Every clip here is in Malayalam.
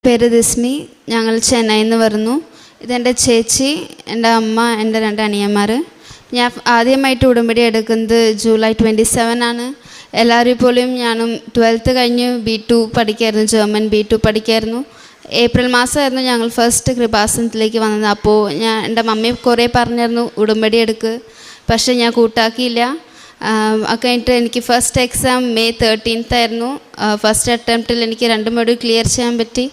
പേര് ദിസ്മി. ഞങ്ങൾ ചെന്നൈയിൽ നിന്ന് വരുന്നു. ഇതെൻ്റെ ചേച്ചി, എൻ്റെ അമ്മ, എൻ്റെ 2 അനിയന്മാർ. ഞാൻ ആദ്യമായിട്ട് ഉടമ്പടി എടുക്കുന്നത് ജൂലൈ 27 ആണ്. എല്ലാവരും പോലും ഞാനും 12th കഴിഞ്ഞ് B2 പഠിക്കായിരുന്നു, ജർമ്മൻ B2 പഠിക്കായിരുന്നു. ഏപ്രിൽ മാസമായിരുന്നു ഞങ്ങൾ ഫസ്റ്റ് കൃപാസനത്തിലേക്ക് വന്നത്. അപ്പോൾ എൻ്റെ മമ്മി കുറേ പറഞ്ഞിരുന്നു ഉടമ്പടി എടുക്ക്, പക്ഷേ ഞാൻ കൂട്ടാക്കിയില്ല. അത് കഴിഞ്ഞിട്ട് എനിക്ക് ഫസ്റ്റ് എക്സാം May 13th ആയിരുന്നു. ഫസ്റ്റ് അറ്റംപ്റ്റിൽ എനിക്ക് 2 മൊഡ്യൂൾ ക്ലിയർ ചെയ്യാൻ പറ്റി.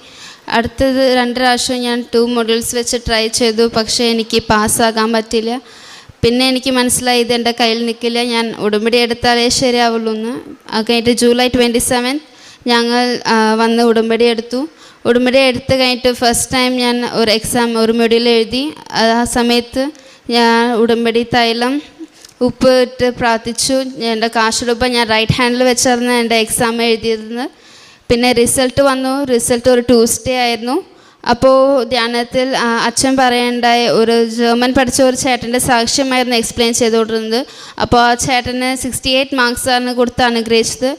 അടുത്തത് 2 പ്രാവശ്യം ഞാൻ 2 മൊഡ്യൂൾസ് വെച്ച് ട്രൈ ചെയ്തു, പക്ഷേ എനിക്ക് പാസ്സാകാൻ പറ്റില്ല. പിന്നെ എനിക്ക് മനസ്സിലായി ഇതെൻ്റെ കയ്യിൽ നിൽക്കില്ല, ഞാൻ ഉടമ്പടി എടുത്താലേ ശരിയാവുള്ളൂ എന്ന്. അത് കഴിഞ്ഞിട്ട് ജൂലൈ 27 ഞങ്ങൾ വന്ന് ഉടമ്പടി എടുത്തു. ഉടമ്പടി എടുത്ത് കഴിഞ്ഞിട്ട് ഫസ്റ്റ് ടൈം ഞാൻ ഒരു എക്സാം, ഒരു മൊഡ്യൂൾ എഴുതി. ആ സമയത്ത് ഞാൻ ഉടമ്പടി തൈലം ഉപ്പ് ഇട്ട് പ്രാർത്ഥിച്ചു. എൻ്റെ കാശുരൂപ ഞാൻ റൈറ്റ് ഹാൻഡിൽ വെച്ചായിരുന്നു എൻ്റെ എക്സാം എഴുതിയിരുന്നത്. പിന്നെ റിസൾട്ട് വന്നു. റിസൾട്ട് ഒരു ട്യൂസ്ഡേ ആയിരുന്നു. അപ്പോൾ ധ്യാനത്തിൽ അച്ഛൻ പറയേണ്ടായ ഒരു ജർമ്മൻ പഠിച്ച ഒരു ചേട്ടൻ്റെ സാക്ഷ്യമായിരുന്നു എക്സ്പ്ലെയിൻ ചെയ്തുകൊണ്ടിരുന്നത്. അപ്പോൾ ആ ചേട്ടന് 68 മാർക്സാണ് കൊടുത്ത് അനുഗ്രഹിച്ചത്.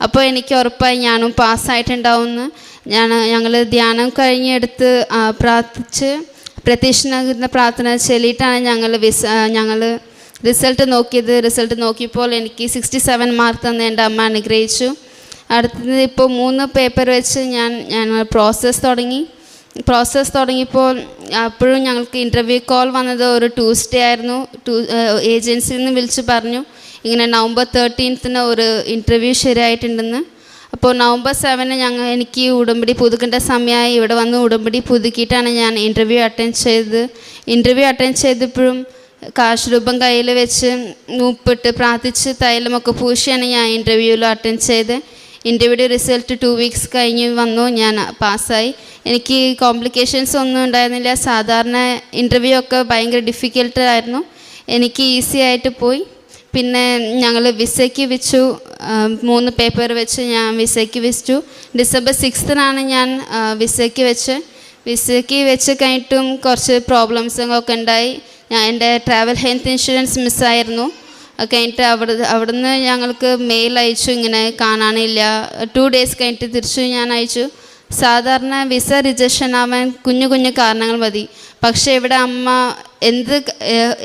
അപ്പോൾ എനിക്ക് ഉറപ്പായി ഞാനും പാസ്സായിട്ടുണ്ടാവുമെന്ന്. ഞങ്ങൾ ധ്യാനം കഴിഞ്ഞെടുത്ത് പ്രാർത്ഥിച്ച് പ്രത്യക്ഷനാകുന്ന പ്രാർത്ഥന ചൊല്ലിയിട്ടാണ് ഞങ്ങൾ റിസൾട്ട് നോക്കിയത്. റിസൾട്ട് നോക്കിയപ്പോൾ എനിക്ക് 67 മാർക്ക് തന്ന് എൻ്റെ അമ്മ അനുഗ്രഹിച്ചു. അടുത്തത് ഇപ്പോൾ 3 പേപ്പർ വെച്ച് ഞാൻ പ്രോസസ്സ് തുടങ്ങിയപ്പോൾ അപ്പോഴും ഞങ്ങൾക്ക് ഇൻ്റർവ്യൂ കോൾ വന്നത് ഒരു ട്യൂസ്ഡേ ആയിരുന്നു. ഏജൻസിയിൽ നിന്ന് വിളിച്ച് പറഞ്ഞു ഇങ്ങനെ November 13th ഒരു ഇൻ്റർവ്യൂ ശരിയായിട്ടുണ്ടെന്ന്. അപ്പോൾ November 7 എനിക്ക് ഉടമ്പടി പുതുക്കേണ്ട സമയമായി. ഇവിടെ വന്ന് ഉടമ്പടി പുതുക്കിയിട്ടാണ് ഞാൻ ഇൻ്റർവ്യൂ അറ്റൻഡ് ചെയ്തപ്പോഴും കാശുരൂപം കയ്യിൽ വെച്ച് ഉപ്പിട്ട് പ്രാർത്ഥിച്ച് തൈലമൊക്കെ പൂശിയാണ് ഞാൻ ഇൻ്റർവ്യൂവിൽ അറ്റൻഡ് ചെയ്ത്. ഇൻ്റർവ്യൂയുടെ റിസൾട്ട് 2 weeks കഴിഞ്ഞ് വന്നു. ഞാൻ പാസ്സായി. എനിക്ക് കോംപ്ലിക്കേഷൻസ് ഒന്നും ഉണ്ടായിരുന്നില്ല. സാധാരണ ഇൻ്റർവ്യൂ ഒക്കെ ഭയങ്കര ഡിഫിക്കൽട്ടായിരുന്നു. എനിക്ക് ഈസി ആയിട്ട് പോയി. പിന്നെ ഞങ്ങൾ വിസയ്ക്ക് വെച്ചു. 3 പേപ്പർ വെച്ച് ഞാൻ വിസയ്ക്ക് വെച്ചു. December 6th ഞാൻ വിസയ്ക്ക് വെച്ച് കഴിഞ്ഞിട്ടും കുറച്ച് പ്രോബ്ലംസൊക്കെ ഉണ്ടായി. എൻ്റെ ട്രാവൽ ഹെൽത്ത് ഇൻഷുറൻസ് മിസ്സായിരുന്നു. കഴിഞ്ഞിട്ട് അവിടുന്ന് ഞങ്ങൾക്ക് മെയിൽ അയച്ചു, ഇങ്ങനെ കാണാനില്ല. 2 days കഴിഞ്ഞിട്ട് തിരിച്ചു ഞാൻ അയച്ചു. സാധാരണ വിസ റിജക്ഷൻ ആവാൻ കുഞ്ഞു കാരണങ്ങൾ മതി. പക്ഷേ ഇവിടെ അമ്മ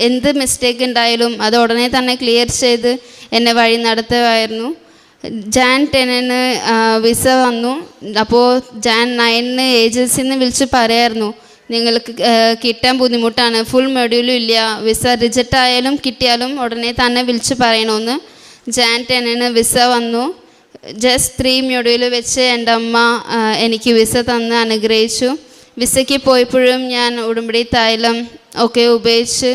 എന്ത് മിസ്റ്റേക്ക് ഉണ്ടായാലും അത് ഉടനെ തന്നെ ക്ലിയർ ചെയ്ത് എന്നെ വഴി നടത്തുമായിരുന്നു. Jan 10 വിസ വന്നു. അപ്പോൾ Jan 9 ഏജൻസിയിൽ നിന്ന് വിളിച്ച് പറയായിരുന്നു നിങ്ങൾക്ക് കിട്ടാൻ ബുദ്ധിമുട്ടാണ്, ഫുൾ മൊഡ്യൂളും ഇല്ല, വിസ റിജക്റ്റ് ആയാലും കിട്ടിയാലും ഉടനെ തന്നെ വിളിച്ച് പറയണമെന്ന്. Jan 10 വിസ വന്നു. ജസ്റ്റ് 3 മൊഡ്യൂൾ വെച്ച് എൻ്റെ അമ്മ എനിക്ക് വിസ തന്ന് അനുഗ്രഹിച്ചു. വിസയ്ക്ക് പോയപ്പോഴും ഞാൻ ഉടമ്പടി തൈലം ഒക്കെ ഉപയോഗിച്ച്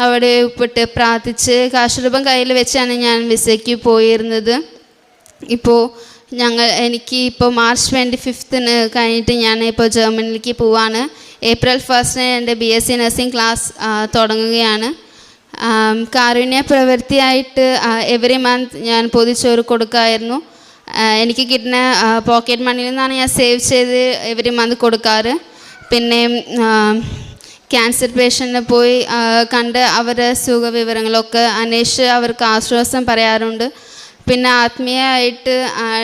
അവിടെ ഉപ്പിട്ട് പ്രാർത്ഥിച്ച് കാശുരൂപം കയ്യിൽ വെച്ചാണ് ഞാൻ വിസയ്ക്ക് പോയിരുന്നത്. എനിക്ക് March 25 കഴിഞ്ഞിട്ട് ഞാൻ ഇപ്പോൾ ജർമ്മനിലേക്ക് പോവാണ്. April 1 എൻ്റെ BSc നഴ്സിംഗ് ക്ലാസ് തുടങ്ങുകയാണ്. കാരുണ്യ പ്രവൃത്തിയായിട്ട് എവറി മന്ത് ഞാൻ പൊതിച്ചോറ് കൊടുക്കാമായിരുന്നു. എനിക്ക് കിട്ടുന്ന പോക്കറ്റ് മണിയിൽ നിന്നാണ് ഞാൻ സേവ് ചെയ്ത് എവറി മന്ത് കൊടുക്കാറ്. പിന്നെ ക്യാൻസർ പേഷ്യൻറ്റിനെ പോയി കണ്ട് അവരുടെ സുഖവിവരങ്ങളൊക്കെ അന്വേഷിച്ച് അവർക്ക് ആശ്വാസം പറയാറുണ്ട്. പിന്നെ ആത്മീയമായിട്ട്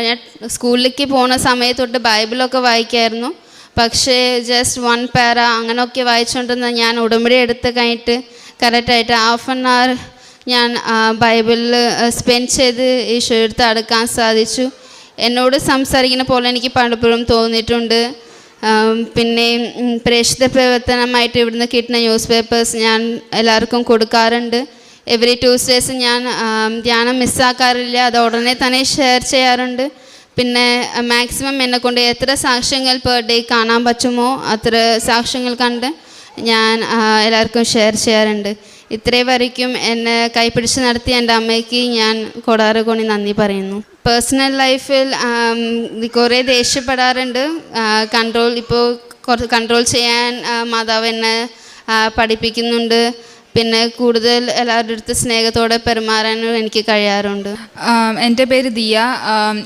ഞാൻ സ്കൂളിലേക്ക് പോകുന്ന സമയത്തൊട്ട് ബൈബിളൊക്കെ വായിക്കായിരുന്നു. പക്ഷേ ജസ്റ്റ് 1 പാര അങ്ങനെയൊക്കെ വായിച്ചുകൊണ്ടിരുന്ന ഞാൻ ഉടമ്പടി എടുത്ത് കഴിഞ്ഞിട്ട് കറക്റ്റായിട്ട് 1/2 hour ഞാൻ ബൈബിളിൽ സ്പെൻഡ് ചെയ്ത് ഈശോയെടുത്ത് അടുക്കാൻ സാധിച്ചു. എന്നോട് സംസാരിക്കുന്ന പോലെ എനിക്ക് പലപ്പോഴും തോന്നിയിട്ടുണ്ട്. പിന്നെ പ്രേക്ഷിത പ്രവർത്തനമായിട്ട് ഇവിടുന്ന് കിട്ടുന്ന ന്യൂസ് പേപ്പേഴ്സ് ഞാൻ എല്ലാവർക്കും കൊടുക്കാറുണ്ട്. എവറി ട്യൂസ്ഡേസ് ഞാൻ ധ്യാനം മിസ്സാക്കാറില്ല, അത് ഉടനെ തന്നെ ഷെയർ ചെയ്യാറുണ്ട്. പിന്നെ മാക്സിമം എന്നെക്കൊണ്ട് എത്ര സാക്ഷ്യങ്ങൾ പെർ ഡേ കാണാൻ പറ്റുമോ അത്ര സാക്ഷ്യങ്ങൾ കണ്ട് ഞാൻ എല്ലാവർക്കും ഷെയർ ചെയ്യാറുണ്ട്. ഇത്രയും വരയ്ക്കും എന്നെ കൈപിടിച്ച് നടത്തിയ എൻ്റെ അമ്മയ്ക്ക് ഞാൻ കൊടാറുകൊണി നന്ദി പറയുന്നു. പേഴ്സണൽ ലൈഫിൽ കുറേ ദേഷ്യപ്പെടാറുണ്ട്. കൺട്രോൾ ചെയ്യാൻ മാതാവ് എന്നെ പഠിപ്പിക്കുന്നുണ്ട്. പിന്നെ കൂടുതൽ എല്ലാവരുടെ അടുത്ത് സ്നേഹത്തോടെ പെരുമാറാനും എനിക്ക് കഴിയാറുണ്ട്. എൻ്റെ പേര് ദിയ.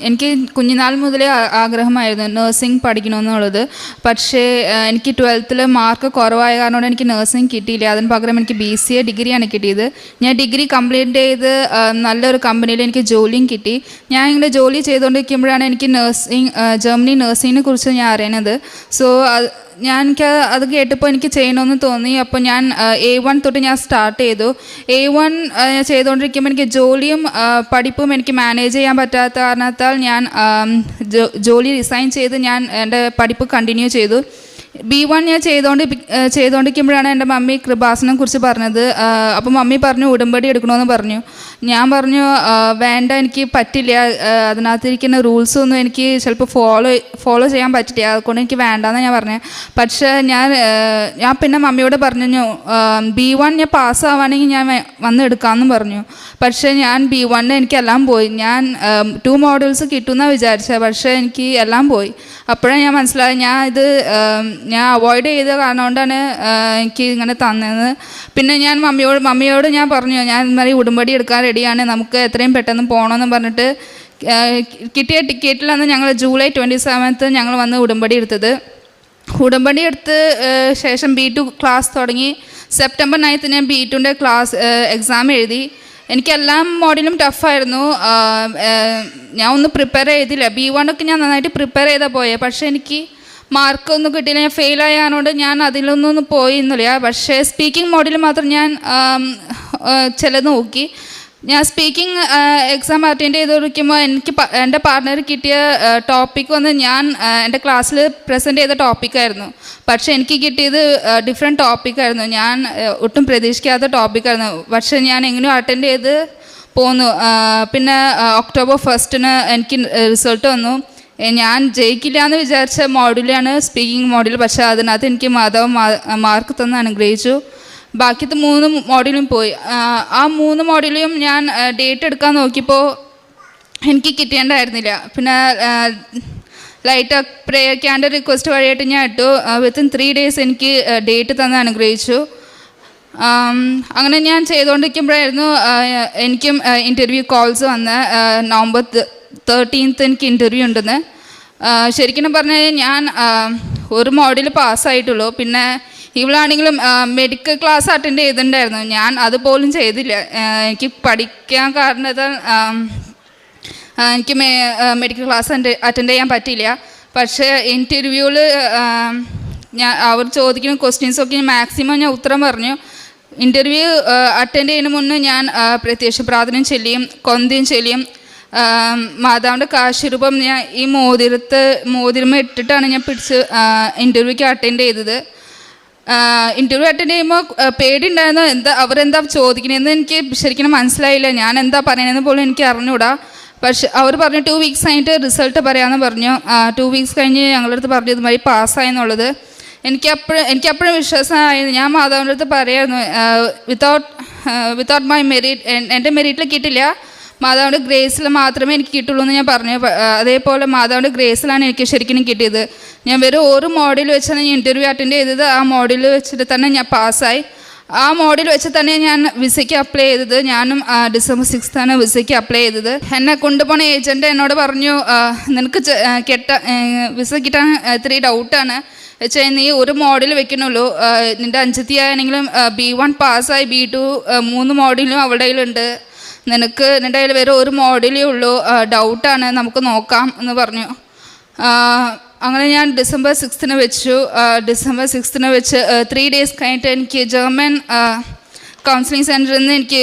എനിക്ക് കുഞ്ഞുനാൾ മുതലേ ആഗ്രഹമായിരുന്നു നഴ്സിംഗ് പഠിക്കണമെന്നുള്ളത്. പക്ഷേ എനിക്ക് 12th മാർക്ക് കുറവായ കാരണം എനിക്ക് നഴ്സിംഗ് കിട്ടിയില്ല. അതിന് പകരം എനിക്ക് BCA ഡിഗ്രിയാണ് കിട്ടിയത്. ഞാൻ ഡിഗ്രി കംപ്ലീറ്റ് ചെയ്ത് നല്ലൊരു കമ്പനിയിൽ എനിക്ക് ജോലിയും കിട്ടി. ഞാൻ ഇങ്ങനെ ജോലി ചെയ്തുകൊണ്ടിരിക്കുമ്പോഴാണ് എനിക്ക് ജർമ്മനി നഴ്സിങ്ങിനെ കുറിച്ച് ഞാൻ അറിയുന്നത്. സോ എനിക്ക് അത് കേട്ടപ്പോൾ എനിക്ക് ചെയ്യണമെന്ന് തോന്നി. അപ്പോൾ ഞാൻ A1 തൊട്ട് ഞാൻ സ്റ്റാർട്ട് ചെയ്തു. A1 ചെയ്തുകൊണ്ടിരിക്കുമ്പോൾ എനിക്ക് ജോലിയും പഠിപ്പും എനിക്ക് മാനേജ് ചെയ്യാൻ പറ്റാത്ത കാരണത്താൽ ഞാൻ ജോലി റിസൈൻ ചെയ്ത് ഞാൻ എൻ്റെ പഠിപ്പ് കണ്ടിന്യൂ ചെയ്തു. B1 ഞാൻ ചെയ്തുകൊണ്ടിരിക്കുമ്പോഴാണ് എൻ്റെ മമ്മി കൃപാസനെ കുറിച്ച് പറഞ്ഞത്. അപ്പോൾ മമ്മി പറഞ്ഞു ഉടമ്പടി എടുക്കണമെന്ന് പറഞ്ഞു. ഞാൻ പറഞ്ഞു വേണ്ട, എനിക്ക് പറ്റില്ല, അതിനകത്തിരിക്കുന്ന റൂൾസൊന്നും എനിക്ക് ചിലപ്പോൾ ഫോളോ ചെയ്യാൻ പറ്റില്ല, അതുകൊണ്ട് എനിക്ക് വേണ്ടാന്ന് ഞാൻ പറഞ്ഞു. പക്ഷേ ഞാൻ പിന്നെ മമ്മിയോട് പറഞ്ഞു B1 ഞാൻ പാസ്സാവുകയാണെങ്കിൽ ഞാൻ വന്ന് എടുക്കാമെന്നും പറഞ്ഞു. പക്ഷേ ഞാൻ B1 എനിക്കെല്ലാം പോയി. ഞാൻ 2 മോഡൽസ് കിട്ടുമെന്നാണ് വിചാരിച്ചത്, പക്ഷേ എനിക്ക് എല്ലാം പോയി. അപ്പോഴാണ് ഞാൻ മനസ്സിലായി ഞാൻ അവോയ്ഡ് ചെയ്ത കാരണം കൊണ്ടാണ് എനിക്ക് ഇങ്ങനെ തന്നത്. പിന്നെ ഞാൻ മമ്മിയോട് ഞാൻ പറഞ്ഞു ഞാൻ ഇതുമാതിരി ഉടമ്പടി എടുക്കാൻ റെഡിയാണ്, നമുക്ക് എത്രയും പെട്ടെന്ന് പോകണമെന്ന് പറഞ്ഞിട്ട് കിട്ടിയ ടിക്കറ്റിലാണ് ഞങ്ങൾ ജൂലൈ 27 ഞങ്ങൾ വന്ന് ഉടമ്പടി എടുത്തത്. ഉടമ്പടി എടുത്ത് ശേഷം B2 ക്ലാസ് തുടങ്ങി. സെപ്റ്റംബർ 9 ഞാൻ B2ൻ്റെ എക്സാം എഴുതി. എനിക്കെല്ലാ മോഡലും ടഫായിരുന്നു. ഞാൻ ഒന്നും പ്രിപ്പയർ ചെയ്തില്ല. B1 ഒക്കെ ഞാൻ നന്നായിട്ട് പ്രിപ്പയർ ചെയ്താൽ പോയത്, പക്ഷേ എനിക്ക് മാർക്കൊന്നും കിട്ടിയില്ല. ഞാൻ ഫെയിലായതുകൊണ്ട് ഞാൻ അതിലൊന്നും പോയിന്നില്ല. പക്ഷേ സ്പീക്കിംഗ് മോഡിൽ മാത്രം ഞാൻ ചിലത് നോക്കി. ഞാൻ സ്പീക്കിംഗ് എക്സാം അറ്റൻഡ് ചെയ്തിരിക്കുമ്പോൾ എൻ്റെ പാർട്ട്ണർ കിട്ടിയ ടോപ്പിക് വന്ന് ഞാൻ എൻ്റെ ക്ലാസ്സിൽ പ്രസൻറ്റ് ചെയ്ത ടോപ്പിക്കായിരുന്നു. പക്ഷേ എനിക്ക് കിട്ടിയത് ഡിഫറെൻറ്റ് ടോപ്പിക്കായിരുന്നു. ഞാൻ ഒട്ടും പ്രതീക്ഷിക്കാത്ത ടോപ്പിക്കായിരുന്നു. പക്ഷേ ഞാൻ എങ്ങനെയോ അറ്റൻഡ് ചെയ്ത് പോന്നു. പിന്നെ ഒക്ടോബർ 1 എനിക്ക് റിസൾട്ട് വന്നു. ഞാൻ ജയിക്കില്ല എന്ന് വിചാരിച്ച മോഡലാണ് സ്പീക്കിംഗ് മോഡൽ. പക്ഷേ അതിനകത്ത് എനിക്ക് മാർക്ക് തന്ന് അനുഗ്രഹിച്ചു. ബാക്കിയത്തെ 3 മോഡലും പോയി. ആ 3 മോഡലും ഞാൻ ഡേറ്റ് എടുക്കാൻ നോക്കിയപ്പോൾ എനിക്ക് കിട്ടേണ്ടായിരുന്നില്ല. പിന്നെ ലൈറ്റ് പ്രേയർ ക്യാൻഡൽ റിക്വസ്റ്റ് വഴിയായിട്ട് ഞാൻ ഇട്ടു. വിത്തിൻ 3 days എനിക്ക് ഡേറ്റ് തന്ന് അനുഗ്രഹിച്ചു. അങ്ങനെ ഞാൻ ചെയ്തുകൊണ്ടിരിക്കുമ്പോഴായിരുന്നു എനിക്കും ഇൻ്റർവ്യൂ കോൾസ് വന്ന്. നവംബർ 13 എനിക്ക് ഇൻ്റർവ്യൂ ഉണ്ടെന്ന്. ശരിക്കും പറഞ്ഞു കഴിഞ്ഞാൽ ഞാൻ ഒരു മോഡൽ പാസ്സായിട്ടുള്ളൂ. പിന്നെ ഇവളാണെങ്കിലും മെഡിക്കൽ ക്ലാസ് അറ്റൻഡ് ചെയ്തിട്ടുണ്ടായിരുന്നു. ഞാൻ അതുപോലും ചെയ്തില്ല. എനിക്ക് പഠിക്കാൻ കാരണത്താൽ എനിക്ക് മെഡിക്കൽ ക്ലാസ് അറ്റൻഡ് ചെയ്യാൻ പറ്റിയില്ല. പക്ഷേ ഇൻ്റർവ്യൂവിൽ അവർ ചോദിക്കുന്ന ക്വസ്റ്റ്യൻസൊക്കെ മാക്സിമം ഞാൻ ഉത്തരം പറഞ്ഞു. ഇൻ്റർവ്യൂ അറ്റൻഡ് ചെയ്യുന്ന മുന്നേ ഞാൻ പ്രത്യക്ഷ പ്രാർത്ഥനയും ചൊല്ലിയും കൊന്തയും ചൊല്ലിയും മാതാവിൻ്റെ കാശുരൂപം ഞാൻ ഈ മോതിരമ ഇട്ടിട്ടാണ് ഞാൻ പിടിച്ച് ഇൻ്റർവ്യൂക്ക് അറ്റൻഡ് ചെയ്തത്. ഇൻ്റർവ്യൂ അറ്റൻഡ് ചെയ്യുമ്പോൾ പേടിയുണ്ടായിരുന്നു. അവരെന്താ ചോദിക്കണതെന്ന് എനിക്ക് ശരിക്കും മനസ്സിലായില്ല. ഞാൻ എന്താ പറയണതെന്ന് പോലും എനിക്ക് അറിഞ്ഞൂടാ. പക്ഷെ അവർ പറഞ്ഞു 2 weeks കഴിഞ്ഞിട്ട് റിസൾട്ട് പറയാമെന്ന് പറഞ്ഞു. 2 weeks കഴിഞ്ഞ് ഞങ്ങളുടെ അടുത്ത് പറഞ്ഞു ഇതുമാതിരി പാസ്സായെന്നുള്ളത്. എനിക്കപ്പോഴും വിശ്വാസമായിരുന്നു. ഞാൻ മാതാവിൻ്റെ അടുത്ത് പറയായിരുന്നു വിത്തൗട്ട് മൈ മെറിറ്റ്, എൻ്റെ മെറിറ്റിൽ കിട്ടില്ല, മാതാവിൻ്റെ ഗ്രേസിൽ മാത്രമേ എനിക്ക് കിട്ടുള്ളൂ എന്ന് ഞാൻ പറഞ്ഞു. അതേപോലെ മാതാവിൻ്റെ ഗ്രേസിലാണ് എനിക്ക് ശരിക്കും കിട്ടിയത്. ഞാൻ വെറും ഒരു മോഡിൽ വെച്ചാണ് ഞാൻ ഇൻ്റർവ്യൂ അറ്റൻഡ് ചെയ്തത്. ആ മോഡിൽ വെച്ചിട്ട് തന്നെ ഞാൻ പാസ്സായി. ആ മോഡിൽ വെച്ച് തന്നെ ഞാൻ വിസയ്ക്ക് അപ്ലൈ ചെയ്തത്. ഞാനും December 6 വിസയ്ക്ക് അപ്ലൈ ചെയ്തത്. എന്നെ കൊണ്ടുപോകുന്ന ഏജൻറ്റ് എന്നോട് പറഞ്ഞു നിനക്ക് വിസ കിട്ടാൻ ഇത്തിരി ഡൗട്ടാണ് വെച്ചാൽ നീ ഒരു മോഡിൽ വെക്കണുള്ളൂ. നിൻ്റെ അഞ്ചത്തിയാണെങ്കിലും B1 പാസ്സായി, B2 3 മോഡിലും അവളുടെ കയ്യിലുണ്ട്. നിന്റെ കയ്യിൽ വേറെ ഒരു മോഡലേ ഉള്ളൂ, ഡൗട്ടാണ്, നമുക്ക് നോക്കാം എന്ന് പറഞ്ഞു. അങ്ങനെ ഞാൻ December 6 വെച്ചു. December 6 വെച്ച് 3 days കഴിഞ്ഞിട്ട് എനിക്ക് ജർമ്മൻ കൗൺസിലിംഗ് സെൻറ്ററിൽ നിന്ന് എനിക്ക്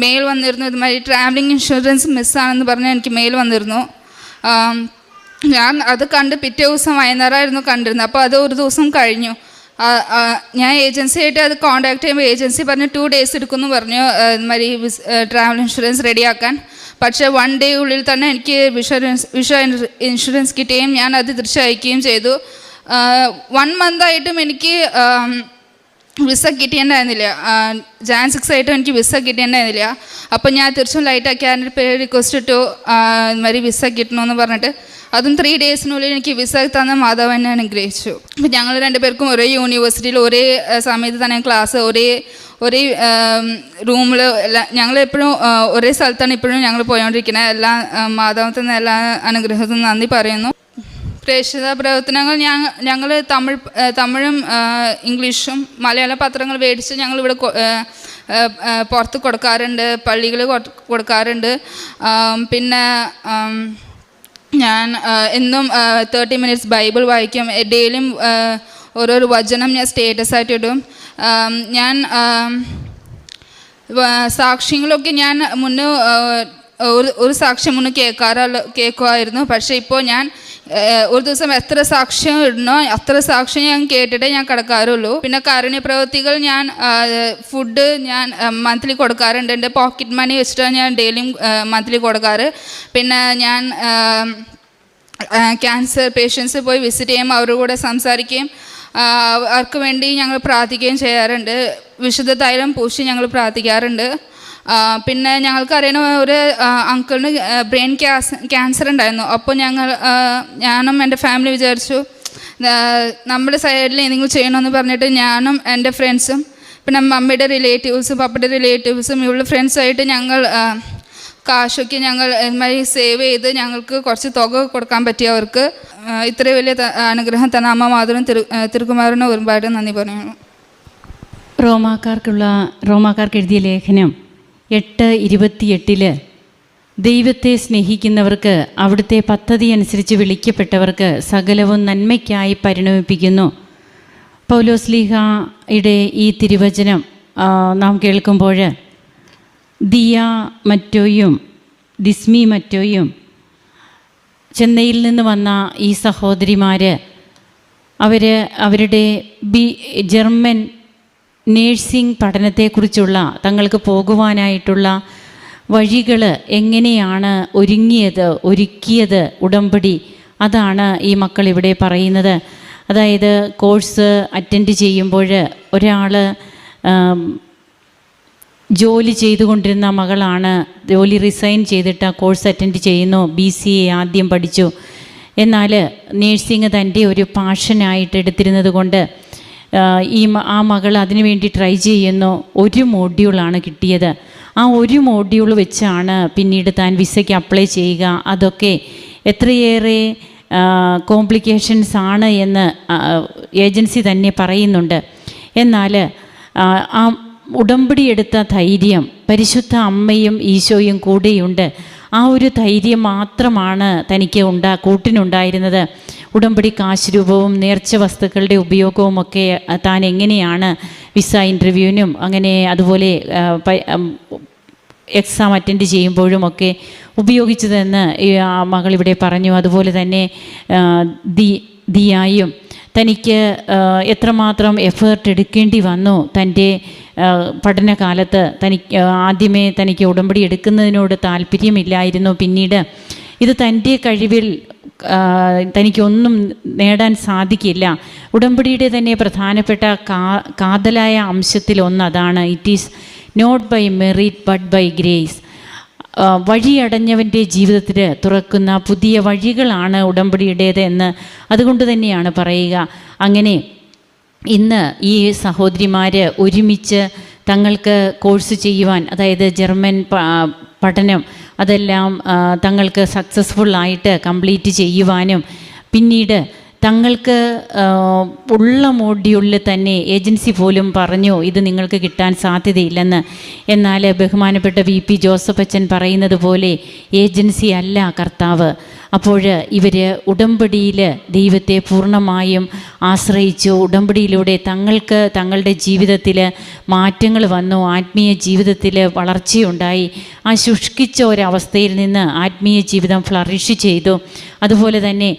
മെയിൽ വന്നിരുന്നു. ഇതുമാതിരി ട്രാവലിംഗ് ഇൻഷുറൻസ് മിസ്സാണെന്ന് പറഞ്ഞ് എനിക്ക് മെയിൽ വന്നിരുന്നു. ഞാൻ അത് കണ്ട് പിറ്റേ ദിവസം വൈകുന്നേരമായിരുന്നു കണ്ടിരുന്നത്. അപ്പോൾ അത് ഒരു ദിവസം കഴിഞ്ഞു. ഞാൻ ഏജൻസിയായിട്ട് അത് കോൺടാക്ട് ചെയ്യുമ്പോൾ ഏജൻസി പറഞ്ഞു 2 days എടുക്കുമെന്ന് പറഞ്ഞു ഇതുമാതിരി ട്രാവൽ ഇൻഷുറൻസ് റെഡിയാക്കാൻ. പക്ഷേ 1 day ഉള്ളിൽ തന്നെ എനിക്ക് വിഷ ഇൻഷുറൻസ് കിട്ടുകയും ഞാൻ അത് തിരിച്ചയക്കുകയും ചെയ്തു. 1 month ആയിട്ടും എനിക്ക് വിസ കിട്ടിയിട്ടുണ്ടായിരുന്നില്ല. Jan 6 ആയിട്ടും എനിക്ക് വിസ കിട്ടിയിട്ടുണ്ടായിരുന്നില്ല. അപ്പോൾ ഞാൻ തിരിച്ചും ലൈറ്റ് അക്കാദമിയുടെ പേര് റിക്വസ്റ്റ് ഇട്ടു ഇതുമാതിരി വിസ കിട്ടണമെന്ന് പറഞ്ഞിട്ട്. അതും 3 ഡേയ്സിനുള്ളിൽ എനിക്ക് വിസ തന്ന മാതാവ് എന്നെ അനുഗ്രഹിച്ചു. അപ്പം ഞങ്ങൾ രണ്ടുപേർക്കും ഒരേ യൂണിവേഴ്സിറ്റിയിൽ ഒരേ സമയത്ത് തന്നെ ക്ലാസ്, ഒരേ റൂമിൽ ഞങ്ങളെപ്പോഴും ഒരേ സ്ഥലത്താണ് ഇപ്പോഴും ഞങ്ങൾ പോയോണ്ടിരിക്കുന്നത്. എല്ലാ മാതാവത്തിൽ എല്ലാ അനുഗ്രഹത്തിനും നന്ദി പറയുന്നു. പ്രേക്ഷിത പ്രവർത്തനങ്ങൾ ഞങ്ങൾ തമിഴും ഇംഗ്ലീഷും മലയാള പത്രങ്ങൾ മേടിച്ച് ഞങ്ങളിവിടെ പുറത്ത് കൊടുക്കാറുണ്ട്, പള്ളികൾ കൊടുക്കാറുണ്ട്. പിന്നെ ഞാൻ എന്നും 30 മിനിറ്റ്സ് ബൈബിൾ വായിക്കും. ഡെയിലിയും ഓരോരോ വചനം ഞാൻ സ്റ്റേറ്റസ് ആയിട്ട് ഇടും. ഞാൻ സാക്ഷ്യങ്ങളൊക്കെ ഞാൻ മുന്നേ ഒരു സാക്ഷ്യം മുന്നേ കേൾക്കുമായിരുന്നു. പക്ഷേ ഇപ്പോൾ ഞാൻ ഒരു ദിവസം എത്ര സാക്ഷ്യം ഇടണോ അത്ര സാക്ഷ്യം ഞാൻ കേട്ടിട്ടേ ഞാൻ കിടക്കാറുള്ളൂ. പിന്നെ കാരുണ്യ പ്രവൃത്തികൾ ഞാൻ ഫുഡ് ഞാൻ മന്ത്ലി കൊടുക്കാറുണ്ട്. എൻ്റെ പോക്കറ്റ് മണി വെച്ചിട്ടാണ് ഞാൻ ഡെയിലിയും മന്ത്ലി കൊടുക്കാറ്. പിന്നെ ഞാൻ ക്യാൻസർ പേഷ്യൻസ് പോയി വിസിറ്റ് ചെയ്യും, അവരുടെ കൂടെ സംസാരിക്കുകയും അവർക്ക് വേണ്ടി ഞങ്ങൾ പ്രാർത്ഥിക്കുകയും ചെയ്യാറുണ്ട്. വിശുദ്ധ തൈലം പൂശി ഞങ്ങൾ പ്രാർത്ഥിക്കാറുണ്ട്. പിന്നെ ഞങ്ങൾക്കറിയണ ഒരു അങ്കിളിന് ബ്രെയിൻ ക്യാൻസർ ഉണ്ടായിരുന്നു. അപ്പോൾ ഞാനും എൻ്റെ ഫാമിലി വിചാരിച്ചു നമ്മുടെ സൈഡിൽ എന്തെങ്കിലും ചെയ്യണമെന്ന് പറഞ്ഞിട്ട് ഞാനും എൻ്റെ ഫ്രണ്ട്സും പിന്നെ മമ്മിയുടെ റിലേറ്റീവ്സും പപ്പയുടെ റിലേറ്റീവ്സും ഇവളുടെ ഫ്രണ്ട്സായിട്ട് ഞങ്ങൾ കാശൊക്കെ ഞങ്ങൾ സേവ് ചെയ്ത് ഞങ്ങൾക്ക് കുറച്ച് തുക കൊടുക്കാൻ പറ്റിയവർക്ക് ഇത്രയും വലിയ അനുഗ്രഹം തന്ന അമ്മ മാധവനും തിരുക്കുമാറിനും ഒരുപാട് നന്ദി പറയുന്നു. റോമാക്കാർക്ക് എഴുതിയ ലേഖനം 8:28 ദൈവത്തെ സ്നേഹിക്കുന്നവർക്ക് അവിടുത്തെ പദ്ധതി അനുസരിച്ച് വിളിക്കപ്പെട്ടവർക്ക് സകലവും നന്മയ്ക്കായി പരിണമിപ്പിക്കുന്നു. പൗലോസ്ലീഹയുടെ ഈ തിരുവചനം നാം കേൾക്കുമ്പോൾ ദിയ മറ്റോയും ദിസ്മി മറ്റോയും ചെന്നൈയിൽ നിന്ന് വന്ന ഈ സഹോദരിമാർ അവരുടെ ജർമ്മൻ നേഴ്സിംഗ് പഠനത്തെക്കുറിച്ചുള്ള തങ്ങൾക്ക് പോകുവാനായിട്ടുള്ള വഴികൾ എങ്ങനെയാണ് ഒരുക്കിയത് ഉടമ്പടി, അതാണ് ഈ മക്കൾ ഇവിടെ പറയുന്നത്. അതായത് കോഴ്സ് അറ്റൻഡ് ചെയ്യുമ്പോൾ ഒരാൾ ജോലി ചെയ്തുകൊണ്ടിരുന്ന മകളാണ്, ജോലി റിസൈൻ ചെയ്തിട്ട് ആ കോഴ്സ് അറ്റൻഡ് ചെയ്യുന്നു. BCA ആദ്യം പഠിച്ചു. എന്നാൽ നേഴ്സിംഗ് തൻ്റെ ഒരു പാഷനായിട്ട് എടുത്തിരുന്നത് കൊണ്ട് ആ മകൾ അതിനു വേണ്ടി ട്രൈ ചെയ്യുന്നു. ഒരു മോഡ്യൂളാണ് കിട്ടിയത്. ആ ഒരു മോഡ്യൂൾ വെച്ചാണ് പിന്നീട് താൻ വിസയ്ക്ക് അപ്ലൈ ചെയ്യുക. അതൊക്കെ എത്രയേറെ കോംപ്ലിക്കേഷൻസ് ആണ് എന്ന് ഏജൻസി തന്നെ പറയുന്നുണ്ട്. എന്നാൽ ആ ഉടമ്പടി എടുത്ത ധൈര്യം, പരിശുദ്ധ അമ്മയും ഈശോയും കൂടെയുണ്ട്. ആ ഒരു ധൈര്യം മാത്രമാണ് തനിക്ക് കൂട്ടിനുണ്ടായിരുന്നത്. ഉടമ്പടി കാശ് രൂപവും നേർച്ച വസ്തുക്കളുടെ ഉപയോഗവും ഒക്കെ താൻ എങ്ങനെയാണ് വിസ ഇൻ്റർവ്യൂവിനും അങ്ങനെ അതുപോലെ എക്സാം അറ്റൻഡ് ചെയ്യുമ്പോഴുമൊക്കെ ഉപയോഗിച്ചതെന്ന് ആ മകളിവിടെ പറഞ്ഞു. അതുപോലെ തന്നെ ദിയായും തനിക്ക് എത്രമാത്രം എഫേർട്ട് എടുക്കേണ്ടി വന്നു തൻ്റെ പഠനകാലത്ത്. ആദ്യമേ തനിക്ക് ഉടമ്പടി എടുക്കുന്നതിനോട് താല്പര്യമില്ലായിരുന്നു. പിന്നീട് ഇത് തൻ്റെ കഴിവിൽ തനിക്കൊന്നും നേടാൻ സാധിക്കില്ല. ഉടമ്പടിയുടെ തന്നെ പ്രധാനപ്പെട്ട കാതലായ അംശത്തിലൊന്ന് അതാണ്, it is not by merit but by grace. വഴിയടഞ്ഞവൻ്റെ ജീവിതത്തിൽ തുറക്കുന്ന പുതിയ വഴികളാണ് ഉടമ്പടിയുടേത് എന്ന് അതുകൊണ്ട് തന്നെയാണ് പറയുക. അങ്ങനെ ഇന്ന് ഈ സഹോദരിമാർ ഒരുമിച്ച് തങ്ങൾക്ക് കോഴ്സ് ചെയ്യുവാൻ, അതായത് ജർമ്മൻ പഠനം അതെല്ലാം തങ്ങൾക്ക് സക്സസ്ഫുള്ളായിട്ട് കംപ്ലീറ്റ് ചെയ്യുവാനും പിന്നീട് തങ്ങൾക്ക് ഉള്ള മോഡ്യൂളിൽ തന്നെ ഏജൻസി പോലും പറഞ്ഞു ഇത് നിങ്ങൾക്ക് കിട്ടാൻ സാധ്യതയില്ലെന്ന്. എന്നാൽ ബഹുമാനപ്പെട്ട VP ജോസഫ് അച്ഛൻ പറയുന്നത് പോലെ ഏജൻസി അല്ല കർത്താവ്. അപ്പോൾ ഇവർ ഉടമ്പടിയിൽ ദൈവത്തെ പൂർണ്ണമായും ആശ്രയിച്ചു. ഉടമ്പടിയിലൂടെ തങ്ങളുടെ ജീവിതത്തിൽ മാറ്റങ്ങൾ വന്നു, ആത്മീയ ജീവിതത്തിൽ വളർച്ചയുണ്ടായി. ആ ശുഷ്കിച്ച ഒരവസ്ഥയിൽ നിന്ന് ആത്മീയ ജീവിതം ഫ്ലറിഷ് ചെയ്തു. അതുപോലെ തന്നെ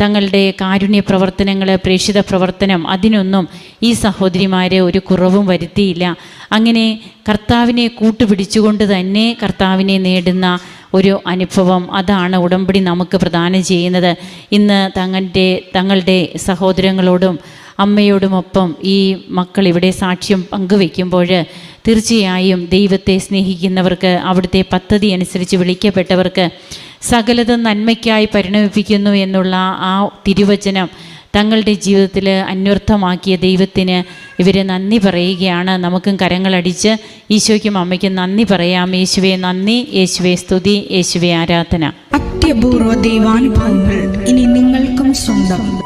തങ്ങളുടെ കാരുണ്യ പ്രവർത്തനങ്ങൾ, പ്രേക്ഷിത പ്രവർത്തനം, അതിനൊന്നും ഈ സഹോദരിമാർ ഒരു കുറവും വരുത്തിയില്ല. അങ്ങനെ കർത്താവിനെ കൂട്ടുപിടിച്ചുകൊണ്ട് തന്നെ കർത്താവിനെ നേടുന്ന ഒരു അനുഭവം, അതാണ് ഉടമ്പടി നമുക്ക് പ്രദാനം ചെയ്യുന്നത്. ഇന്ന് തങ്ങളുടെ സഹോദരങ്ങളോടും അമ്മയോടുമൊപ്പം ഈ മക്കൾ ഇവിടെ സാക്ഷ്യം പങ്കുവെക്കുമ്പോൾ തീർച്ചയായും ദൈവത്തെ സ്നേഹിക്കുന്നവർക്ക് അവിടുത്തെ പദ്ധതി അനുസരിച്ച് വിളിക്കപ്പെട്ടവർക്ക് സകലതും നന്മയ്ക്കായി പരിണമിപ്പിക്കുന്നു എന്നുള്ള ആ തിരുവചനം തങ്ങളുടെ ജീവിതത്തിൽ അന്വർത്ഥമാക്കിയ ദൈവത്തിന് ഇവരെ നന്ദി പറയുകയാണ്. നമുക്കും കരങ്ങളടിച്ച് ഈശോയ്ക്കും അമ്മയ്ക്കും നന്ദി പറയാം. യേശുവേ നന്ദി, യേശുവേ സ്തുതി, യേശുവേ ആരാധന. അത്യപൂർവ ദൈവാനുഭവങ്ങൾ ഇനി നിങ്ങൾക്കും സ്വന്തം.